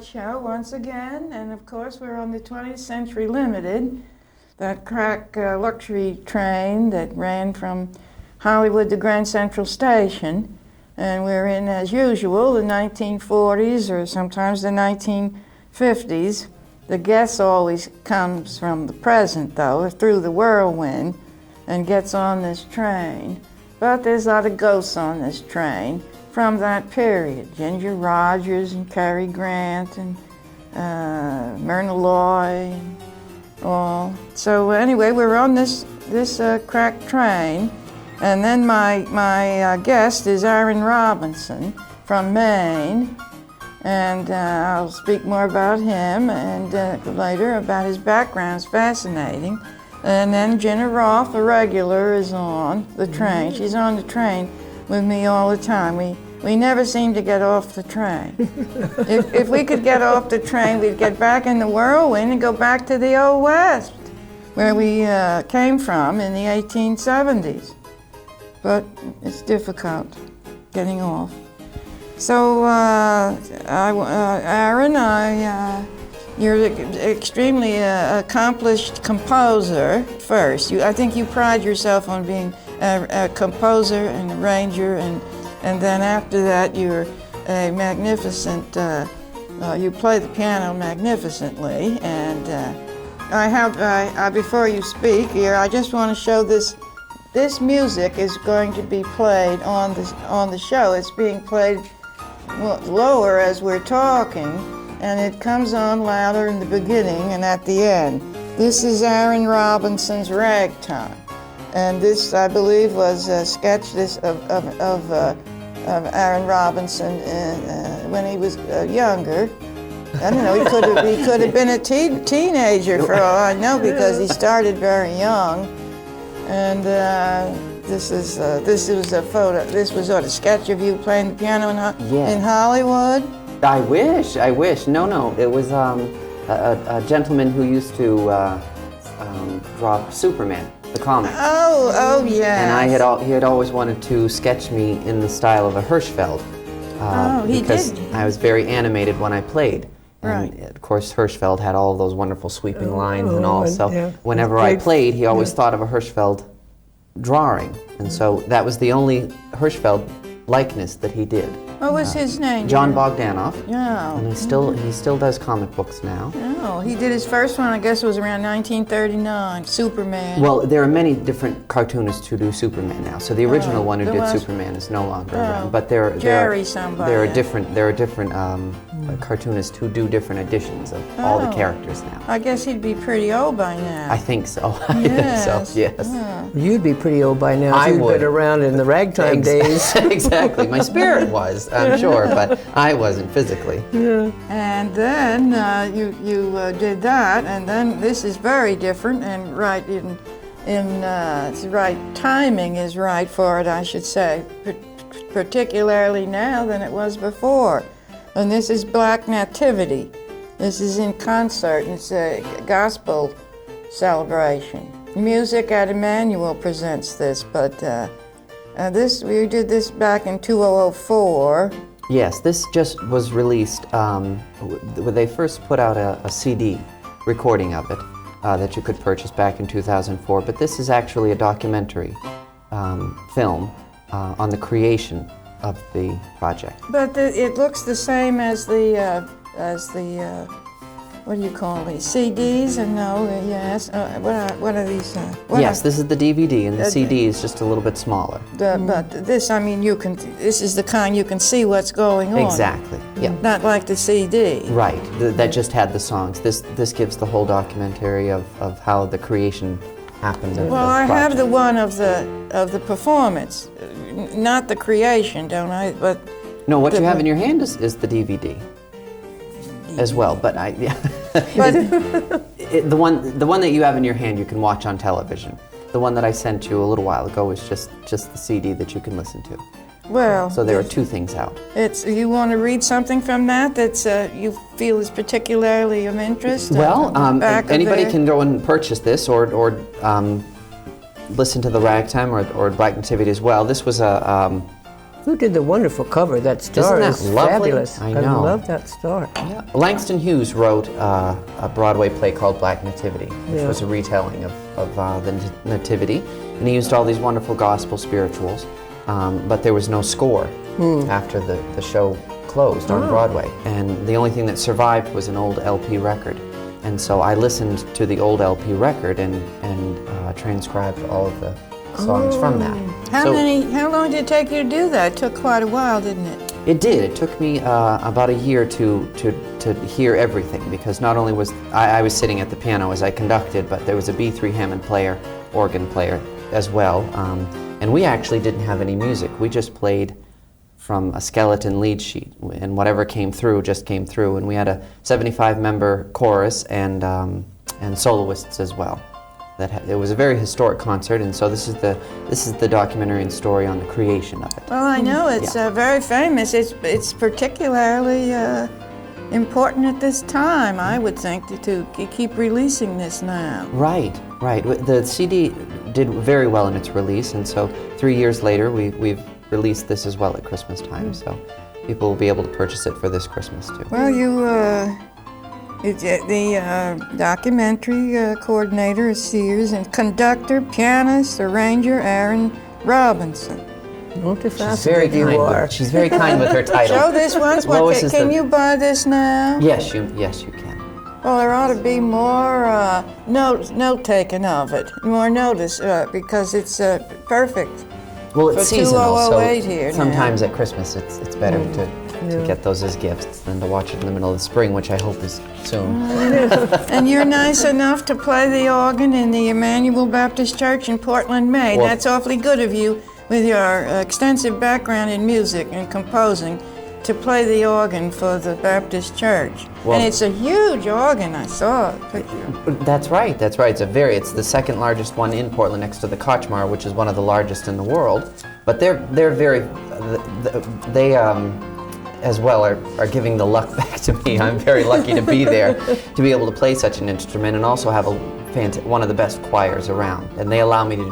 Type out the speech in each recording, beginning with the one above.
Wright Show once again, and of course we're on the 20th Century Limited, that crack luxury train that ran from Hollywood to Grand Central Station, and we're in, as usual, the 1940s or sometimes the 1950s. The guest always comes from the present, though, through the whirlwind, and gets on this train. But there's a lot of ghosts on this train from that period. Ginger Rogers and Cary Grant and Myrna Loy and all. So anyway, we're on this crack train, and then my guest is Aaron Robinson from Maine, and I'll speak more about him and later about his background. It's fascinating. And then Jinna Rolf, a regular, is on the train. She's on the train with me all the time. We never seem to get off the train. If we could get off the train, we'd get back in the whirlwind and go back to the Old West, where we came from in the 1870s. But it's difficult getting off. So, Aaron, you're an extremely accomplished composer first. I think you pride yourself on being a composer and arranger, and then after that you're a magnificent, you play the piano magnificently. And before you speak here, I just want to show this music is going to be played on the show. It's being played lower as we're talking, and it comes on louder in the beginning and at the end. This is Aaron Robinson's Ragtime, and this, I believe, was a sketch of Aaron Robinson when he was younger. I don't know, he could have been a teenager for all I know, because he started very young. And this was a photo. This was a sketch of you playing the piano in Hollywood. I wish. No. It was a gentleman who used to draw Superman, the comic. Oh, yeah. And he had always wanted to sketch me in the style of a Hirschfeld. Because I was very animated when I played. And of course, Hirschfeld had all of those wonderful sweeping lines and all. So whenever I played, he always thought of a Hirschfeld drawing. And so that was the only Hirschfeld likeness that he did. What was his name? John Bogdanoff. Yeah. And he still does comic books now. Oh, he did his first one, I guess it was around 1939, Superman. Well, there are many different cartoonists who do Superman now. So the original one who did Superman is no longer around. But there are different cartoonists who do different editions of all the characters now. I guess he'd be pretty old by now. I think so. Yes. Yeah. You'd be pretty old by now if you'd been around in the ragtime days. Exactly. My spirit was, I'm sure, but I wasn't physically. Yeah. And then you did that, and then this is very different, and it's right timing is right for it, I should say, particularly now than it was before. And this is Black Nativity. This is in concert. It's a gospel celebration. Music at Emmanuel presents this, but we did this back in 2004. Yes, this just was released. They first put out a CD recording of it that you could purchase back in 2004, but this is actually a documentary film on the creation of the project. But it looks the same as the what do you call these, CDs? And no, yes. What are these? Yes, this is the DVD, and the CD is just a little bit smaller. But this, I mean, this is the kind you can see what's going on. Exactly. Yeah. Not like the CD. Right. That just had the songs. This gives the whole documentary of how the creation happened. Well, I have the one of the performance, not the creation, don't I? But no, what you have in your hand is the DVD. As well, but the one that you have in your hand you can watch on television. The one that I sent you a little while ago is just the CD that you can listen to. Well, so there are two things out. You want to read something from that you feel is particularly of interest? Well, anybody can go and purchase this or listen to the Ragtime or Black Nativity as well. This was Who did the wonderful cover? That star Isn't that is lovely? fabulous. I know. love that star. Yeah. Langston Hughes wrote a Broadway play called Black Nativity, which was a retelling of the Nativity, and he used all these wonderful gospel spirituals, but there was no score after the show closed on Broadway, and the only thing that survived was an old LP record. And so I listened to the old LP record and transcribed all of the songs from that. How long did it take you to do that? It took quite a while, didn't it? It did. It took me about a year to hear everything, because not only was I was sitting at the piano as I conducted, but there was a B3 Hammond player, organ player as well, and we actually didn't have any music. We just played from a skeleton lead sheet, and whatever came through just came through, and we had a 75-member chorus and soloists as well. It was a very historic concert, and so this is the documentary and story on the creation of it. Well, I know it's very famous. It's particularly important at this time, I would think, to keep releasing this now. Right. The CD did very well in its release, and so 3 years later we've released this as well at Christmas time, so people will be able to purchase it for this Christmas too. Well, the documentary coordinator is Sears, and conductor, pianist, arranger Aaron Robinson. She's very kind with her title. Show this once. Can you buy this now? Yes, you can. Well, there ought to be more note taken of it, more notice, because it's perfect. Well, it's seasonal, so here sometimes at Christmas it's better to get those as gifts than to watch it in the middle of the spring, which I hope is soon. And you're nice enough to play the organ in the Emmanuel Baptist Church in Portland, Maine. Well, that's awfully good of you, with your extensive background in music and composing, to play the organ for the Baptist Church. Well, and it's a huge organ, I saw a picture. That's right. It's the second largest one in Portland, next to the Kochmar, which is one of the largest in the world. But they as well are giving the luck back to me. I'm very lucky to be there, to be able to play such an instrument, and also have one of the best choirs around. And they allow me to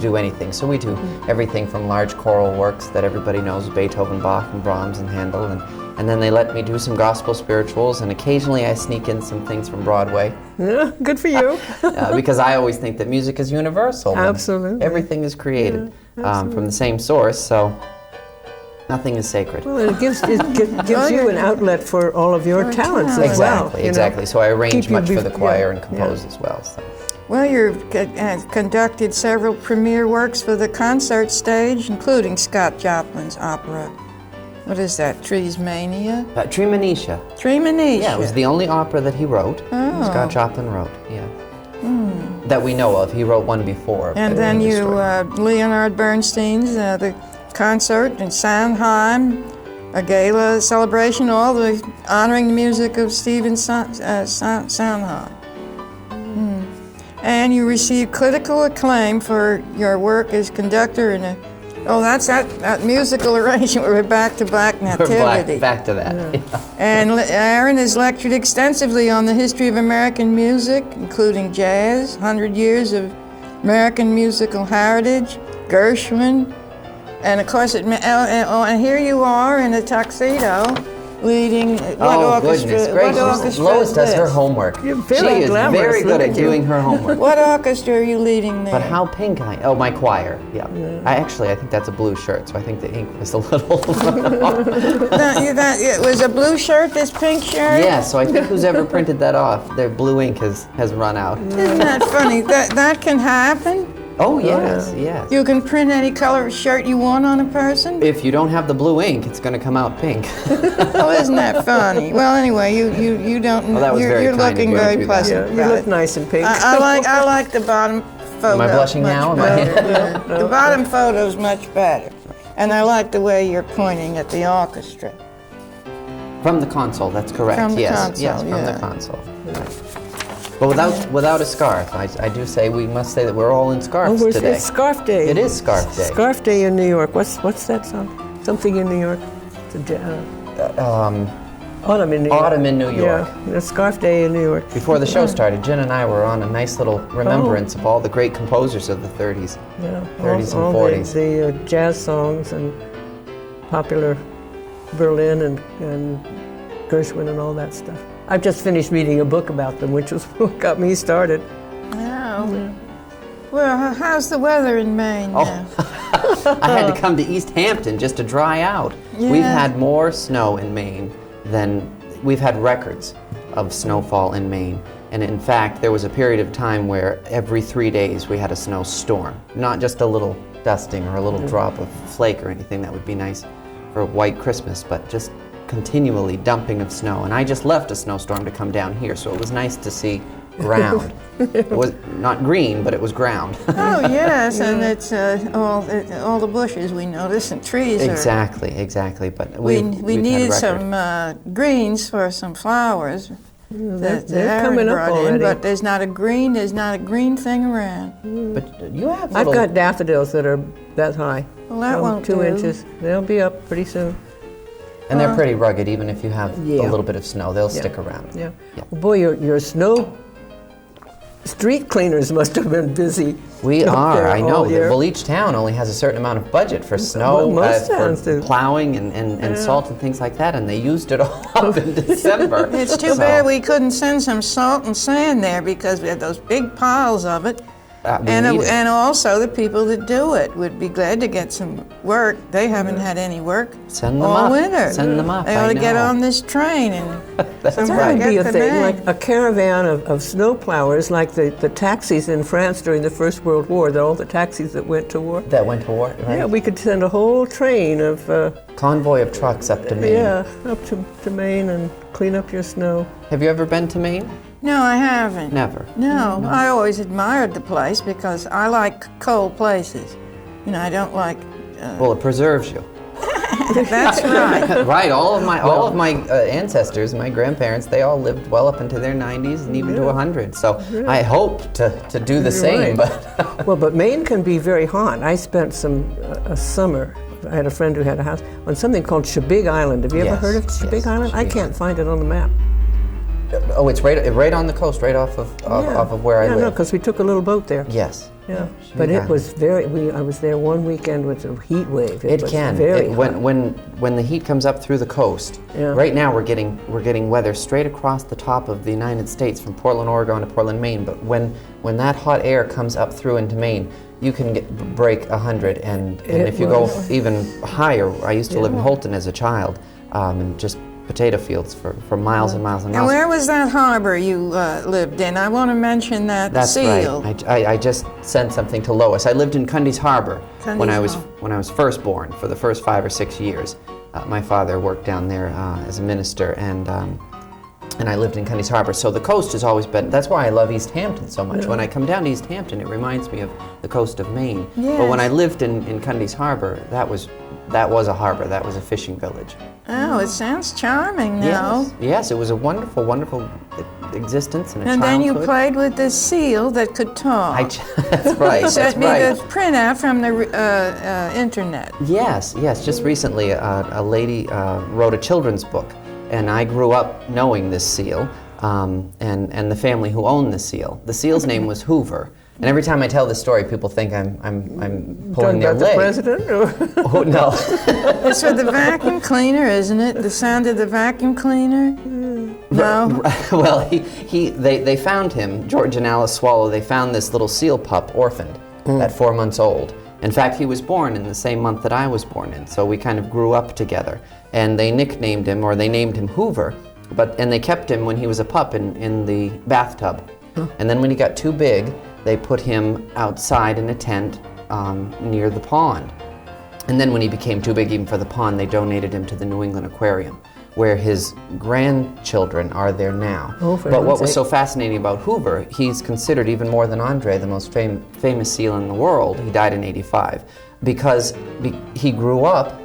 do anything. So we do everything from large choral works that everybody knows, Beethoven, Bach, and Brahms, and Handel, and then they let me do some gospel spirituals, and occasionally I sneak in some things from Broadway. Yeah, good for you. Because I always think that music is universal. Absolutely. Everything is created from the same source, so nothing is sacred. Well, it gives you an outlet for all of your talents as well. Exactly. So I arrange much for the choir and compose as well. So. Well, you've conducted several premiere works for the concert stage, including Scott Joplin's opera. What is that, Treesmania? Treemonisha. Treemonisha. Yeah, it was the only opera that he wrote. Oh. Scott Joplin wrote, that we know of. He wrote one before. And then Leonard Bernstein's The Concert in Sondheim, a gala celebration, all honoring the music of Stephen Sondheim. And you received critical acclaim for your work as conductor in that's that musical arrangement. We're back-to-back Nativity. We're back to that. Yeah. And Aaron has lectured extensively on the history of American music, including jazz, 100 years of American musical heritage, Gershwin, and of course, and here you are in a tuxedo, leading what orchestra? Goodness gracious! What orchestra Lois is does this? her homework. You're very she is glamorous. Very good at doing her homework. What orchestra are you leading there? But how pink I am. Oh, my choir. Yeah. I think that's a blue shirt, so I think the ink was a little. It was a blue shirt, this pink shirt? Yeah, so I think who's ever printed that off, their blue ink has run out. Isn't that funny? That can happen? Oh, yes, yes. You can print any color shirt you want on a person? If you don't have the blue ink, it's going to come out pink. Oh, isn't that funny? Well, anyway, you don't. Well, that was you're looking very pleasant. You look nice and pink. I like the bottom photo. Am I blushing now? The bottom photo's much better, and I like the way you're pointing at the orchestra. From the console, that's correct. From the console, yes, from the console. But without a scarf, I do say we must say that we're all in scarves today. It's Scarf Day. It is Scarf Day. Scarf Day in New York. What's that song? Something in New York. Autumn in New York. Autumn in New York. Yeah, it's Scarf Day in New York. Before the show started, Jinna and I were on a nice little remembrance of all the great composers of the 30s, 30s and 40s. The jazz songs and popular Berlin and Gershwin and all that stuff. I've just finished reading a book about them, which was what got me started. Oh. Well, how's the weather in Maine now? I had to come to East Hampton just to dry out. Yeah. We've had more snow in Maine than we've had records of snowfall in Maine. And in fact, there was a period of time where every 3 days we had a snowstorm. Not just a little dusting or a little drop of flake or anything that would be nice for a white Christmas, but just continually dumping of snow. And I just left a snowstorm to come down here, so it was nice to see ground. It was not green, but it was ground. Oh, yes, and it's all the bushes we notice and trees. Exactly. But we needed some greens for some flowers. They're coming up already. But there's not a green thing around. But you have I've got daffodils that are that high. Well, that won't 2 do. inches. They'll be up pretty soon. And they're pretty rugged, even if you have a little bit of snow, they'll stick around. Yeah. Well, boy, your snow street cleaners must have been busy. We are, I know. Year. Well, each town only has a certain amount of budget for snow, for plowing and salt and things like that, and they used it all up in December. It's too bad we couldn't send some salt and sand there because we had those big piles of it. And also the people that do it would be glad to get some work. They haven't had any work all winter. Send them up. They ought to get on this train and that would be a thing, like a caravan of snow plowers, like the taxis in France during the First World War. All the taxis that went to war. Right? Yeah, we could send a whole train of convoy of trucks up to Maine. Yeah, up to Maine and clean up your snow. Have you ever been to Maine? No, I haven't. Never? No, I always admired the place because I like cold places. You know, I don't like... Well, it preserves you. That's right. Right, all of my ancestors, my grandparents, they all lived well up into their 90s and even to 100. So I hope to do the same. But well, but Maine can be very hot. I spent a summer, I had a friend who had a house, on something called Shebig Island. Have you ever heard of Shebig Island? I can't find it on the map. Oh, it's right on the coast, right off of where I live. No, because we took a little boat there. Yes. Yeah, but it was I was there one weekend with a heat wave. It can. Very hot. When the heat comes up through the coast. Yeah. Right now we're getting weather straight across the top of the United States from Portland, Oregon to Portland, Maine. But when that hot air comes up through into Maine, you can break 100, and if you go even higher. I used to live in Hampton as a child, and just potato fields for miles and miles and miles. And where was that harbor you lived in? I want to mention that seal. That's right. I just sent something to Lois. I lived in Cundy's Harbor when I was first born for the first 5 or 6 years. My father worked down there as a minister, and I lived in Cundy's Harbor. So the coast has always been. That's why I love East Hampton so much. When I come down to East Hampton, it reminds me of the coast of Maine. Yes. But when I lived in Cundy's Harbor, that was a harbor. That was a fishing village. Oh, it sounds charming now. Yes, it was a wonderful, wonderful existence and a And childhood. then you played with this seal that could talk. That's right. You sent me the printout from the internet. Yes. Just recently, a lady wrote a children's book, and I grew up knowing this seal, and the family who owned the seal. The seal's name was Hoover. And every time I tell this story, people think I'm pulling their leg. The president? Oh no! It's for the vacuum cleaner, isn't it? The sound of the vacuum cleaner. No. Well, they found him, George and Alice Swallow. They found this little seal pup, orphaned, at 4 months old. In fact, he was born in the same month that I was born in. So we kind of grew up together. And they nicknamed him, or they named him Hoover. And they kept him when he was a pup in the bathtub. And then when he got too big, they put him outside in a tent near the pond. And then when he became too big even for the pond, they donated him to the New England Aquarium, where his grandchildren are there now. But what was so fascinating about Hoover, he's considered even more than Andre the most famous seal in the world. He died in '85 because he grew up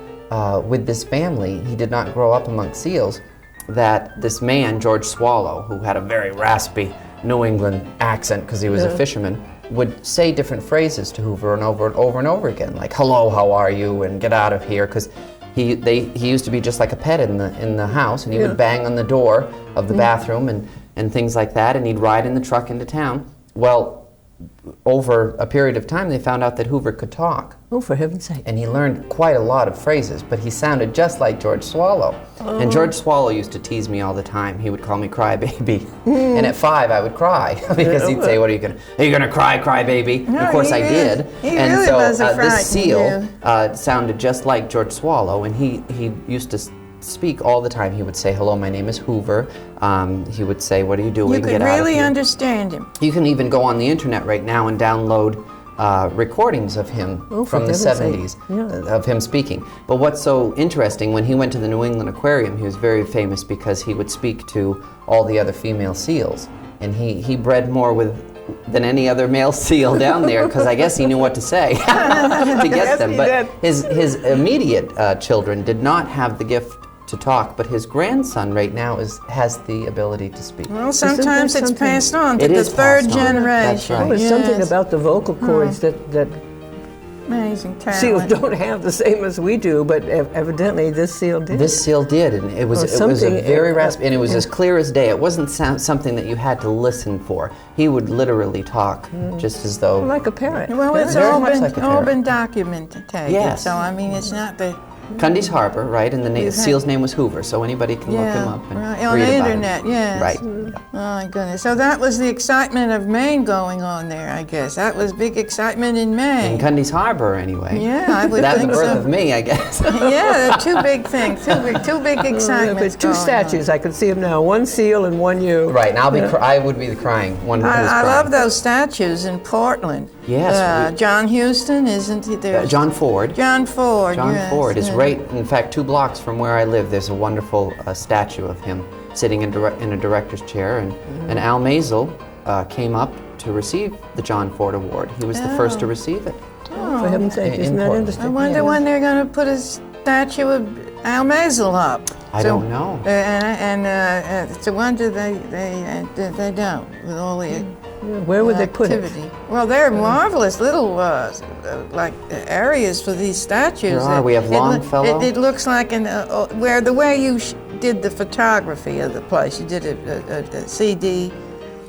with this family. He did not grow up amongst seals. That this man, George Swallow, who had a very raspy New England accent because he was a fisherman, would say different phrases to Hoover and over again, like "Hello, how are you?" and "Get out of here," because he used to be just like a pet in the house, and he would bang on the door of the bathroom and things like that, and he'd ride in the truck into town. Well, over a period of time, they found out that Hoover could talk. Oh, for heaven's sake. And he learned quite a lot of phrases, but he sounded just like George Swallow. Oh. And George Swallow used to tease me all the time. He would call me crybaby. And at 5, I would cry because he'd say, "What are you gonna cry, crybaby?" No, of course I did. He and really so was a this seal you. sounded just like George Swallow, and he used to speak all the time. He would say, "Hello, my name is Hoover." He would say, "What are you doing? You could Get out of really here." understand him. You can even go on the internet right now and download recordings of him from the 70s, of him speaking. But what's so interesting, when he went to the New England Aquarium, he was very famous because he would speak to all the other female seals. And he bred more than any other male seal down there, because I guess he knew what to say to get them. But his immediate children did not have the gift to talk, but his grandson right now has the ability to speak. Well, sometimes it's passed on to It the is third passed on. generation. That's right. There's something about the vocal cords that Amazing talent. seals don't have the same as we do, but evidently this seal did. This seal did, and it was a very raspy, and it was as clear as day. It wasn't something that you had to listen for. He would literally talk just as though... Like a parrot. Well, it's Very all much been, like a all parrot. been documented. Yes. So, I mean, it's not that... Cundy's Harbor, right? And the seal's name was Hoover, so anybody can look him up and right. On read the about internet, him. yes. Right. Oh, my goodness. So that was the excitement of Maine going on there, I guess. That was big excitement in Maine. In Cundy's Harbor, anyway. Yeah, I would That and think the birth so. of me, I guess. Yeah, they're two big things, two big excitements. But two going statues, I could see them now. One seal and one you. Right, and I would be the crying one who's I crying. love those statues in Portland. Yes. John Houston, isn't he there? John Ford. John Ford. John yes, Ford is yeah. right, in fact, 2 blocks from where I live. There's a wonderful statue of him sitting in a director's chair, and Al Maisel came up to receive the John Ford Award. He was the first to receive it. For heaven's sake, In isn't that Portland. interesting? I wonder when they're going to put a statue of Al Maisel up. I don't know. And it's a wonder they don't, with all the Where would they put it? activity. Well, they're marvelous little like areas for these statues. There are. We have Longfellow. It looks like where the way you did the photography of the place. You did a CD.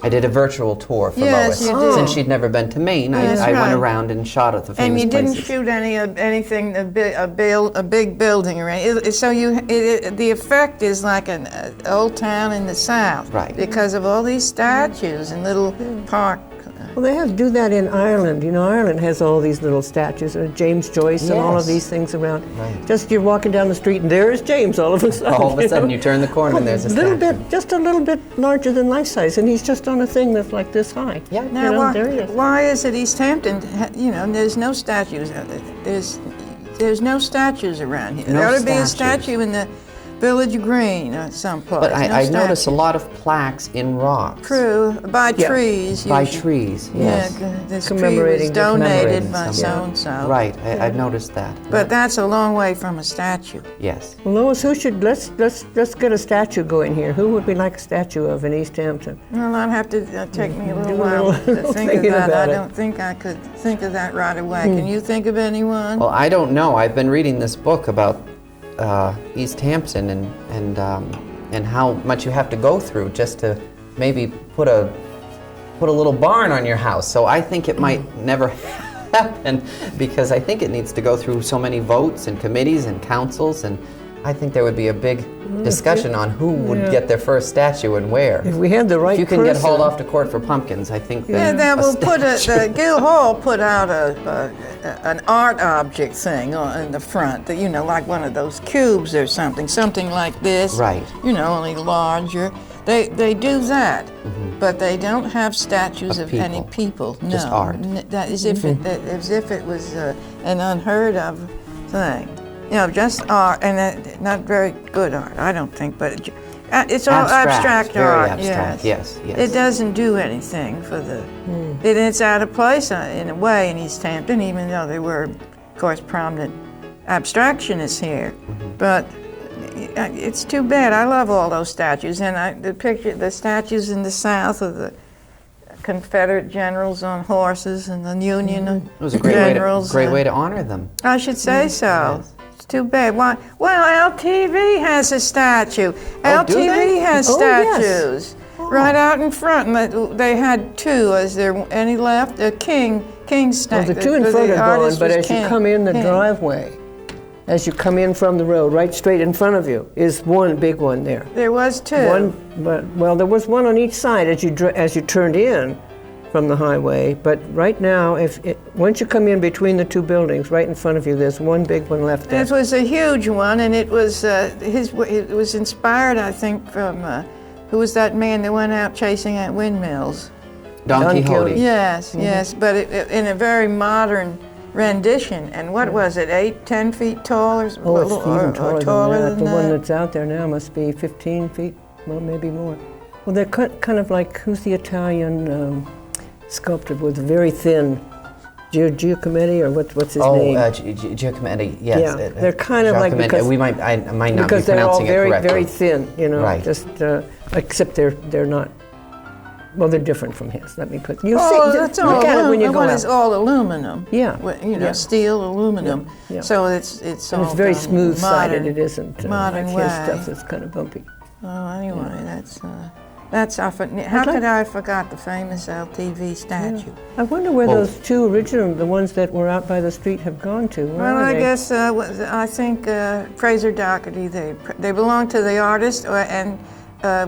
I did a virtual tour for Yes, Lois. you did. Since she'd never been to Maine, That's I right. went around and shot at the famous And you didn't places. shoot anything, a big building or anything. So the effect is like an old town in the South. Right. Because of all these statues and little park. Well, they have to do that in Ireland. You know, Ireland has all these little statues, James Joyce and all of Yes. these things around. Right. Just you're walking down the street and there's James all of a sudden. All of a sudden, you turn the corner and there's a little statue. bit, just a little bit larger than life size, and he's just on a thing that's like this high. Yeah. You Now, know, there he is. why is it East Hampton? You know, there's no statues. There's no statues around here. No There ought to be a statues. statue in the Village Green or someplace. But No I noticed a statue. lot of plaques in rocks. True, by Yeah. trees. By usually. trees, yes. Yeah, this tree was Commemorating donated by something. so-and-so. Right, I've noticed that. But that's a long way from a statue. Yes. Well, Lois, let's get a statue going here. Who would we like a statue of in East Hampton? Well, I'd have to take me a little Do a while little to think of thinking that. about I it. don't think I could think of that right away. Can you think of anyone? Well, I don't know. I've been reading this book about East Hampton and how much you have to go through just to maybe put a little barn on your house. So I think it might never happen because I think it needs to go through so many votes and committees and councils, and I think there would be a big discussion on who would get their first statue and where. If we had the right If you can get person- hauled off to court for pumpkins, I think Yeah, that they will put the Guildhall put out an art object thing in the front, that, you know, like one of those cubes or something like this. Right. You know, only larger. They do that, but they don't have statues Of of any people. people. Just no. art. That is as if it was an unheard of thing. You know, just art, and not very good art, I don't think, but it's all abstract very art. abstract, yes, yes. It doesn't do anything for the. It's out of place in a way in East Hampton, even though there were, of course, prominent abstractionists here. But it's too bad. I love all those statues, and the statues in the South of the Confederate generals on horses and the Union It was a great way generals. to honor them. I should say so. Yes. It's too bad. Why? Well, LTV has a statue. Oh, do LTV they? has Oh, yes. statues. Right out in front, and they had two. Is there any left? A King's statue. Well, the two in front are gone, but as you come in the driveway, as you come in from the road, right straight in front of you, is one big one there. There was two. Well, there was one on each side as you turned in from the highway. But right now, once you come in between the two buildings, right in front of you, there's one big one left there. It was a huge one, and it was it was inspired, I think, from who was that man that went out chasing at windmills? Don Quixote. Yes, yes, but in a very modern rendition. And what was it, 10 feet tall or it's even taller than that. The one that's out there now must be 15 feet, well, maybe more. Well, they're kind of like, who's the Italian sculptor with very thin, Giacometti, or what's his name? Giacometti, yes. Yeah, they're kind of like, because I might not be because they're all pronouncing it very, correctly. very thin, you know, Right. just, except they're not, well, they're different from his. Let me put, you'll see, that's look all at it when you go one out. is all aluminum. Yeah. You know, steel, aluminum. Yeah. So it's And all it's very done smooth-sided, it isn't modern like way. his stuff that's kind of bumpy. Oh, anyway, that's often. How could I have forgot the famous LTV statue? Yeah. I wonder where those two original, the ones that were out by the street, have gone to. Well, I guess I think Fraser Doherty. They belong to the artist, and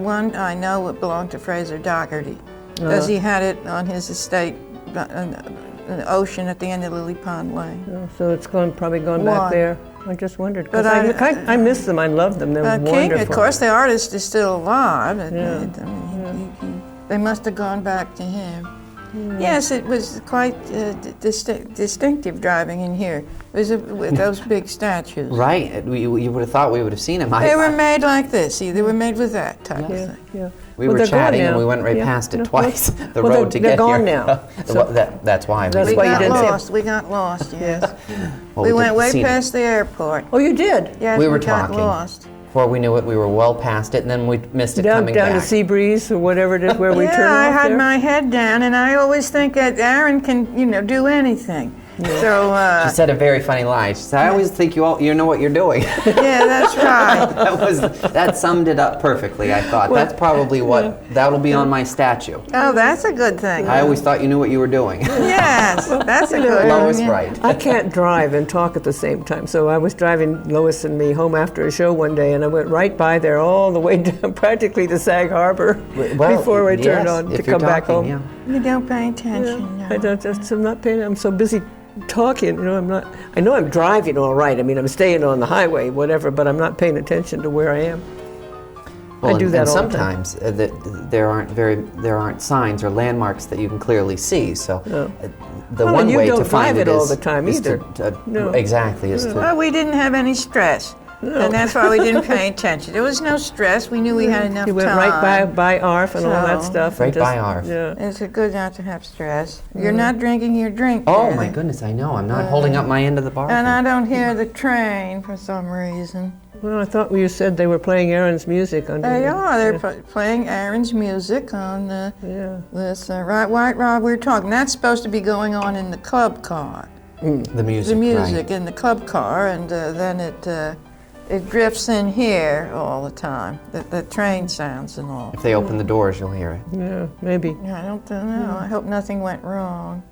one I know it belonged to Fraser Doherty because he had it on his estate, in the ocean at the end of Lily Pond Lane. Oh, so it's probably gone back there. I just wondered, because I miss them. I love them. They're wonderful. King, of course, the artist is still alive. Yeah. They must have gone back to him. Yes, it was quite distinctive driving in here. It was with those big statues. Right. You would have thought we would have seen him. They were made like this. See, they were made with that type of thing. Yeah. We were chatting and we went right past it twice. The road to get they're gone here. now. So that's why. That's We why you got didn't see 'em. lost. We got lost. Yes. Well, we went way seen it. past the airport. Oh, you did? Yes, We were got talking. lost. Before we knew it, we were well past it, and then we missed it coming Down back. to Seabreeze or whatever it is where we turn Yeah, I off had there? my head down, and I always think that Aaron can, do anything. So, She said a very funny line. She said, "I always think you know what you're doing." yeah, that's right. That summed it up perfectly. I thought that's probably that'll be on my statue. Oh, that's a good thing. I always thought you knew what you were doing. Yes, that's a good Lois, one. Wright. I can't drive and talk at the same time. So I was driving Lois and me home after a show one day, and I went right by there all the way down, practically to Sag Harbor, before we turned on to come back home. Yeah. You don't pay attention. I don't. I'm not paying. I'm so busy talking. I'm not. I know I'm driving all right. I mean, I'm staying on the highway, whatever, but I'm not paying attention to where I am. Well, I do that and all the time. sometimes there aren't signs or landmarks that you can clearly see. So the Well, one and you way don't to find drive it it all is the time is either. No. Exactly. Is to Well, we didn't have any stress. And that's why we didn't pay attention. There was no stress. We knew we had enough You went time. right by ARF and all that So- stuff. Right and just, by ARF. Yeah. It's good not to have stress. You're not drinking your drink. Oh Karen. my goodness! I know. I'm not holding up my end of the bar. And I don't hear the train for some reason. Well, I thought you said they were playing Aaron's music under. They are. They're Yeah. playing Aaron's music on Yeah. this White Rob we were talking. That's supposed to be going on in the club car. The music. The music Right. in the club car, and then it drifts in here all the time. The train sounds and all. If they open the doors, you'll hear it. Yeah, maybe. I don't know. I hope nothing went wrong.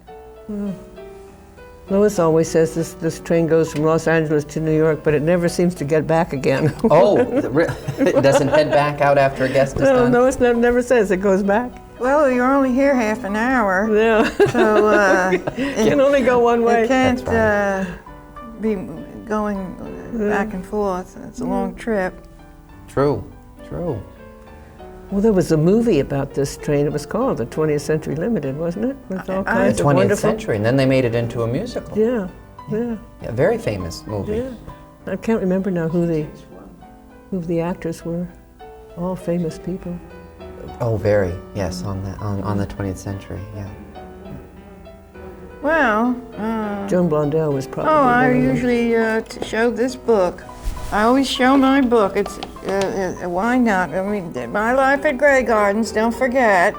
Lois always says this train goes from Los Angeles to New York, but it never seems to get back again. Oh, it doesn't head back out after a guest is No, done? Lois never says it goes back. Well, you're only here half an hour, Yeah. so Can only go one way. it can't That's be going back and forth. It's a long trip. True. Well, there was a movie about this train. It was called The 20th Century Limited, wasn't it? With all kinds The of 20th wonderful. century, and then they made it into a musical. Yeah. Yeah, very famous movie. Yeah. I can't remember now who the actors were. All famous people. Oh, very. Yes, on the 20th century. Yeah. Well, Joan Blondell was probably. I one of them. usually show this book. I always show my book. It's why not? I mean, My Life at Grey Gardens. Don't forget.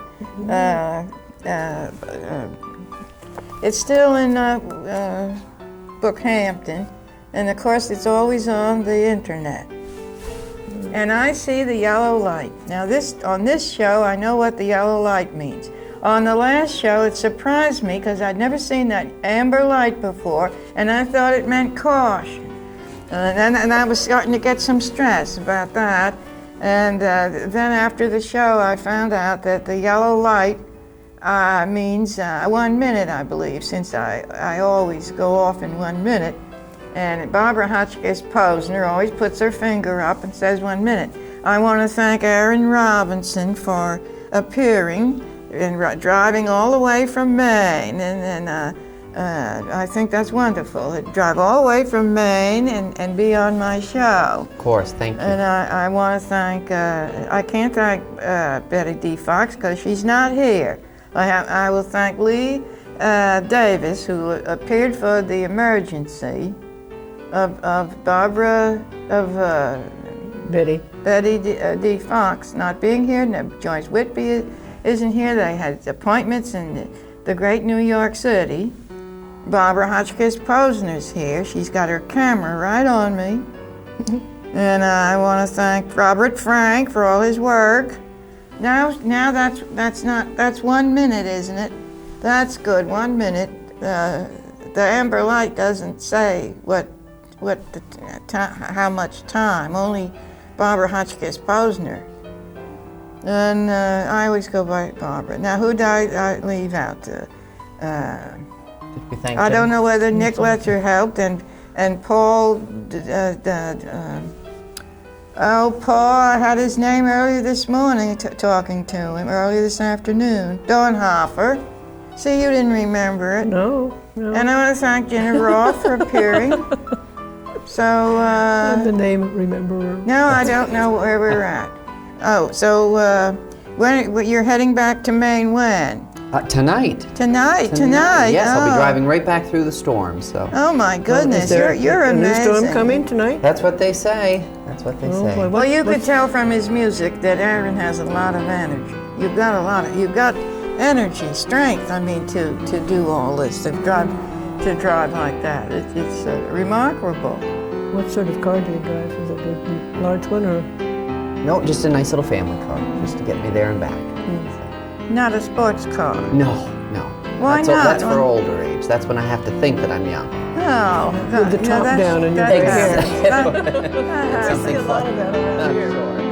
It's still in book Hampton, and of course it's always on the internet. and I see the yellow light. Now on this show, I know what the yellow light means. On the last show, it surprised me because I'd never seen that amber light before, and I thought it meant caution. And I was starting to get some stress about that. And then after the show, I found out that the yellow light means 1 minute, I believe, since I always go off in 1 minute. And Barbara Hotchkiss Posner always puts her finger up and says 1 minute. I want to thank Aaron Robinson for appearing and driving all the way from Maine. And I think that's wonderful. To drive all the way from Maine and be on my show. Of course, thank you. And I want to thank, I can't thank Betty D. Fox because she's not here. I will thank Lee Davis, who appeared for the emergency of Barbara, of Betty D. Fox not being here. Joyce Whitby isn't here. They had appointments in the great New York City. Barbara Hotchkiss Posner's here. She's got her camera right on me. And I want to thank Robert Frank for all his work. Now that's 1 minute, isn't it? That's good. 1 minute. The amber light doesn't say how much time. Only Barbara Hotchkiss Posner. And I always go by Barbara. Now, who did I leave out? Did we thank I him? don't know whether Nick Letcher helped and Paul. Paul, I had his name earlier this morning, talking to him earlier this afternoon. Dornhofer. See, you didn't remember it. No. And I want to thank Jinna Rolf for appearing. So, the name, remember? No, I don't know where we're at. Oh, so when you're heading back to Maine when? Tonight. Tonight. Yes, I'll be Oh. driving right back through the storm. So. Oh my goodness, Is there you're a new amazing. storm coming tonight? That's what they say. That's what they say. boy, Well, you could tell from his music that Aaron has a lot of energy. You've got energy, strength. I mean, to do all this, to drive like that. It's remarkable. What sort of car do you drive? Is it a large one or? No, just a nice little family car, just to get me there and back. Not a sports car. No. Why That's not? That's for older age. That's when I have to think that I'm young. Oh, With the top down and your that's- big hair. that happens. Something a lot of that around I'm here. sure.